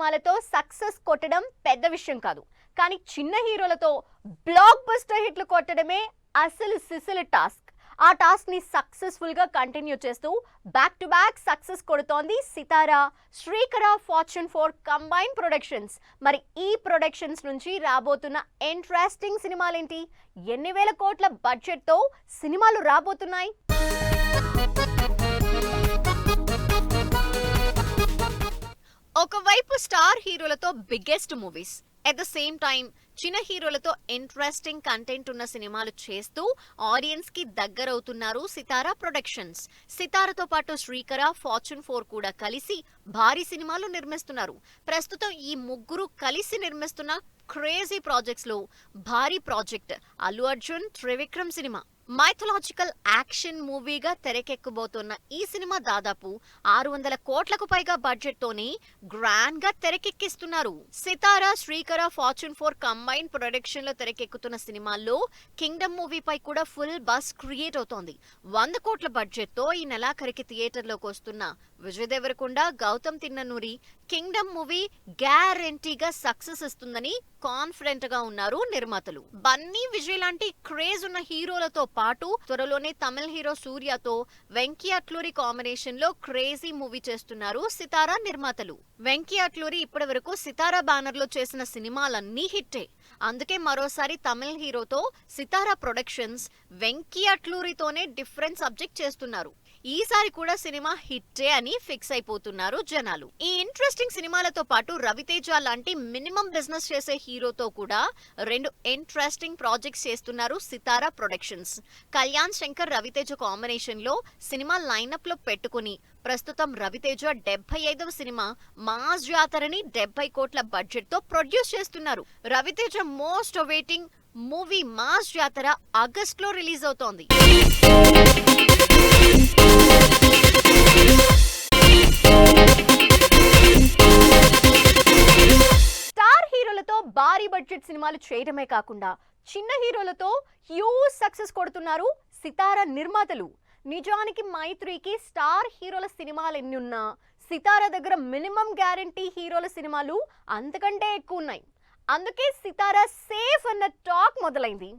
సినిమాలతో సక్సెస్ కొట్టడం పెద్ద విషయం కాదు. కానీ చిన్న హీరోలతో బ్లాక్ బస్టర్ హిట్లు కొట్టడమే అసలు సిసిల్ టాస్క్. ఆ టాస్క్ ని సక్సెస్ఫుల్ గా కంటిన్యూ చేస్తూ బ్యాక్ టు బ్యాక్ సక్సెస్ కొడుతోంది Sithara, Srikara, fortune 4 combine productions. మరి ఈ ప్రొడక్షన్స్ నుంచి రాబోతున్న ఇంట్రెస్టింగ్ సినిమాలేంటి? ఎన్ని వేల కోట్ల బడ్జెట్ తో సినిమాలు రాబోతున్నాయి? ఒకవైపు స్టార్ హీరోలతో biggest movies, at the same time చిన్న హీరోలతో ఇంట్రెస్టింగ్ కంటెంట్ ఉన్న సినిమాలు చేస్తూ ఆడియన్స్ కి దగ్గరవుతున్నారు సితారా ప్రొడక్షన్స్. సితారాతో పాటు శ్రీకర, ఫార్చ్యూన్ 4 కూడా కలిసి భారీ సినిమాలు నిర్మిస్తున్నారు. ప్రస్తుతం ఈ ముగ్గురు కలిసి నిర్మిస్తున్న క్రేజీ ప్రాజెక్ట్స్ లో భారీ ప్రాజెక్ట్ అల్లు అర్జున్ త్రివిక్రమ్ సినిమా. మైథలాజికల్ యాక్షన్ మూవీగా తెరకెక్కబోతున్న ఈ సినిమా దాదాపు 600 కోట్లకు పైగా బడ్జెట్ తోనే గ్రాండ్ గా తెరకెక్కిస్తున్నారు. సితారా, శ్రీకర, ఫార్చ్యూన్ 4 కంబైన్ ప్రొడక్షన్ లో తెరకెక్కుతున్న సినిమాల్లో కింగ్డమ్ మూవీపై కూడా ఫుల్ బస్ క్రియేట్ అవుతోంది. 100 కోట్ల బడ్జెట్ తో ఈ నెలాఖరికి థియేటర్లోకి వస్తున్న విజయ్ దేవరకొండ, గౌతమ్ తిన్ననూరి కింగ్డమ్ మూవీ గ్యారంటీగా సక్సెస్ ఇస్తుందని కాన్ఫిడెంట్ గా ఉన్నారు నిర్మాతలు. బన్నీ, విజయ్ లాంటి క్రేజ్ ఉన్న హీరోలతో పాటు త్వరలోనే తమిళ హీరో సూర్యతో వెంకీ అట్లూరి కాంబినేషన్ లో క్రేజీ మూవీ చేస్తున్నారు సితారా నిర్మాతలు. వెంకీ అట్లూరి ఇప్పటి వరకు సితారా బ్యానర్ లో చేసిన సినిమాలన్నీ హిట్టే. అందుకే మరోసారి తమిళ హీరోతో సితారా ప్రొడక్షన్స్ వెంకీ అట్లూరితోనే డిఫరెంట్ సబ్జెక్ట్ చేస్తున్నారు. ఈసారి కూడా సినిమా హిట్టే అని ఫిక్స్ అయిపోతున్నారు జనాలు. ఈ ఇంట్రెస్టింగ్ సినిమాలతో పాటు రవితేజ లాంటి మినిమం బిజినెస్ చేసే హీరోతో కూడా 2 ఇంట్రెస్టింగ్ ప్రాజెక్ట్స్ చేస్తున్నారు సితారా ప్రొడక్షన్స్. కళ్యాణ్ శంకర్, రవితేజ కాంబినేషన్ లో సినిమా లైనప్ లో పెట్టుకుని ప్రస్తుతం రవితేజ 75వ సినిమా మాస్ జాతరని 70 కోట్ల బడ్జెట్ తో ప్రొడ్యూస్ చేస్తున్నారు. Ravi Teja most awaiting movie mass Jathara August లో రిలీజ్ అవుతోంది. స్టార్ హీరోలతో భారీ బడ్జెట్ సినిమాలు చేయడమే కాకుండా చిన్న హీరోలతో హ్యూజ్ సక్సెస్ కొడుతున్నారు సితారా నిర్మాతలు. నిజానికి మైత్రికి స్టార్ హీరోల సినిమాలు ఎన్ని ఉన్నా సితారా దగ్గర మినిమం గ్యారంటీ హీరోల సినిమాలు అంతకంటే ఎక్కువ ఉన్నాయి. అందుకే సితారా సేఫ్ అన్న టాక్ మొదలైంది.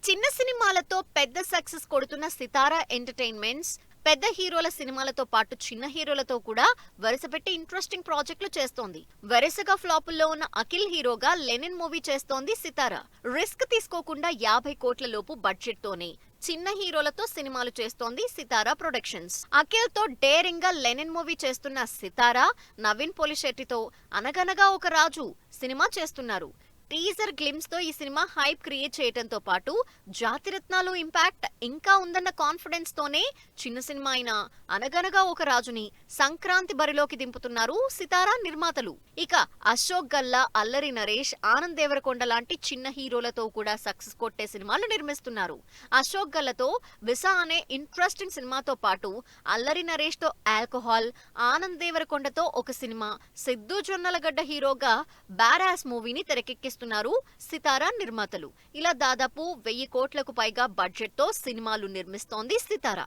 చిన్న సినిమాలతో పెద్ద సక్సెస్ కొడుతున్న సితారా ఎంటర్టైన్మెంట్స్ పెద్ద హీరోల సినిమాలతో పాటు చిన్న హీరోలతో కూడా వరుసపెట్టి ఇంట్రెస్టింగ్ ప్రాజెక్టులు చేస్తోంది. వరుసగా ఫ్లాపుల్లో ఉన్న అఖిల్ హీరోగా లెనిన్ మూవీ చేస్తోంది సితారా. రిస్క్ తీసుకోకుండా 50 కోట్ల లోపు బడ్జెట్ తోనే చిన్న హీరోలతో సినిమాలు చేస్తోంది సితారా ప్రొడక్షన్స్. అఖిల్ తో డేరింగ్ గా లెనిన్ మూవీ చేస్తున్న సితారా నవీన్ పోలిశెట్టితో అనగనగా ఒక రాజు సినిమా చేస్తున్నారు. టీజర్ గ్లిమ్స్ తో ఈ సినిమా హైప్ క్రియేట్ చేయడంతో పాటు జాతిరత్నాలు ఇంపాక్ట్ ఇంకా ఉందన్న కాన్ఫిడెన్స్ తోనే చిన్న సినిమా అయిన అనగనగా ఒక రాజుని సంక్రాంతి బరిలోకి దింపుతున్నారు సితారా నిర్మాతలు. ఇక అశోక్ గల్లా, అల్లరి నరేష్, ఆనంద్ దేవరకొండ లాంటి చిన్న హీరోలతో కూడా సక్సెస్ కొట్టే సినిమాలు నిర్మిస్తున్నారు. అశోక్ గల్లతో విసా అనే ఇంట్రెస్టింగ్ సినిమాతో పాటు అల్లరి నరేష్ తో ఆల్కహాల్, ఆనంద్ దేవరకొండతో ఒక సినిమా, సిద్ధు జొన్నలగడ్డ హీరోగా బారాస్ మూవీని తెరకెక్కిస్తున్నారు సితారా నిర్మాతలు. ఇలా దాదాపు 1000 కోట్లకు పైగా బడ్జెట్ తో సినిమాలు నిర్మిస్తోంది సితారా.